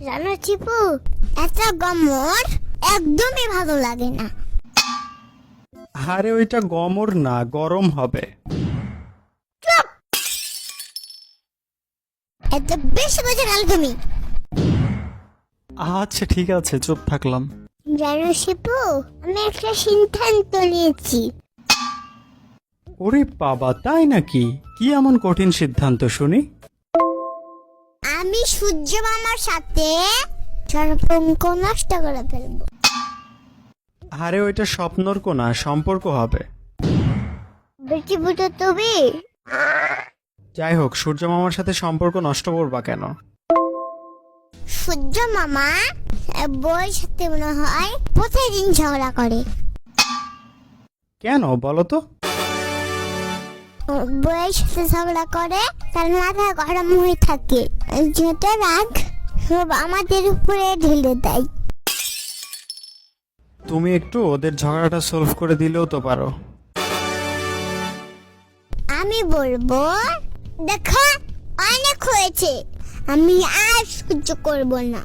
জানো চিপু, এত গমর একদমই ভালো লাগে না। আরে ওইটা গমর না, গরম হবে। এত বেশি বোঝে না তুমি। আচ্ছা ঠিক আছে, চুপ থাকলাম। জানো চিপু, আমি একটা সিদ্ধান্ত নিয়েছি। ওরে বাবা, তাই নাকি? কি এমন কঠিন সিদ্ধান্ত শুনি? আমি সূর্য মামার সাথে সম্পর্ক নষ্ট করে ফেলবো। আরে ওইটা স্বপ্নর কোনা, সম্পর্ক হবে। বেশি বুঝো তুমি। যাই হোক, সূর্য মামার সাথে সম্পর্ক নষ্ট করবা কেন? সূর্য মামা বউয়ের সাথে মনে হয় প্রতিদিন ঝগড়া করে। কেন বলো তো? বউয়ের সাথে ঝগড়া করে, তার মাথা গরম হয়ে থাকে, যত রাগ সব আমাদের উপরে ঢেলে দেয়। তুমি একটু ওদের ঝগড়াটা সলভ করে দিলেও তো পারো। আমি বলবো, দেখো অনেক হয়েছে, আমি আর সহ্য করব না।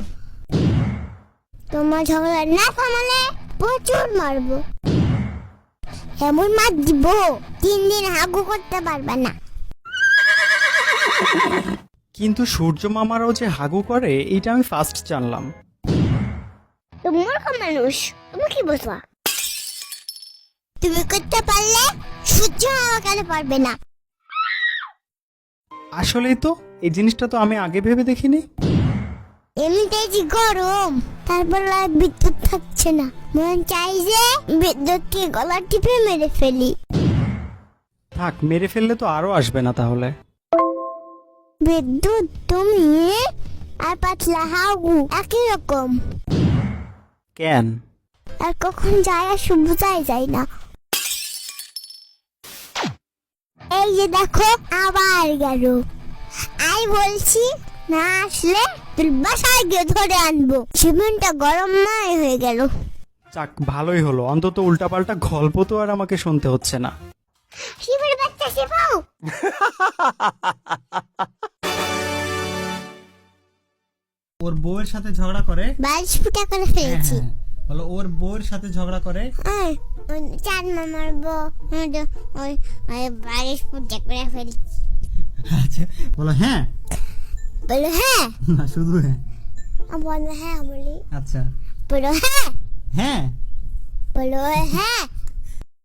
তোমার ঝগড়া না থামালে প্রচুর মারবো, এমন মার দিব 3 দিন হাগু করতে পারবে না। কিন্তু সূর্য মামারও যে হাগু করে, এটা আমি ফার্স্ট জানলাম। তুমি মূর্খ মানুষ, তুমি কি বুঝবা? তুমি করতে পারলে সূর্য মামা কেন পারবে না? আসলেই তো, এই জিনিসটা তো আমি আগে ভেবে দেখিনি। এমনিতেই যে গরম, তারপর আর বিদ্যুৎ থাকছে না, মন চাই যে বিদ্যুৎকে গলা টিপে মেরে ফেলি। থাক, মেরে ফেললে তো আরো আসবে না তাহলে। বিদ্যুৎ তুমি আর পাতলা হাগু একই রকম, কেন? আর কখন যায় আর বোঝাই যায় না। এই যে দেখো আবার গেল। আই বলছি না আসলে তুই বাসায় গিয়ে ধরে আনবো। জীবনটা গরম নাই হয়ে গেল। যাক, ভালোই হলো, অন্তত উল্টাপাল্টা গল্প তো আর আমাকে শুনতে হচ্ছে না। শিবের বাচ্চা শিবাও। ওর বউয়ের সাথে ঝগড়া করে। 22 ফুটা করে ফেলেছি। বলো, ওর বউয়ের সাথে ঝগড়া করে। চার মামার বউ ওই 22 ফুটা করে ফেলেছি। আচ্ছা, বলো হ্যাঁ। বলো হ্যাঁ। না, শুধু হ্যাঁ। বলো হ্যাঁ বলি। আচ্ছা, বলো হ্যাঁ। হ্যাঁ। বলো হ্যাঁ।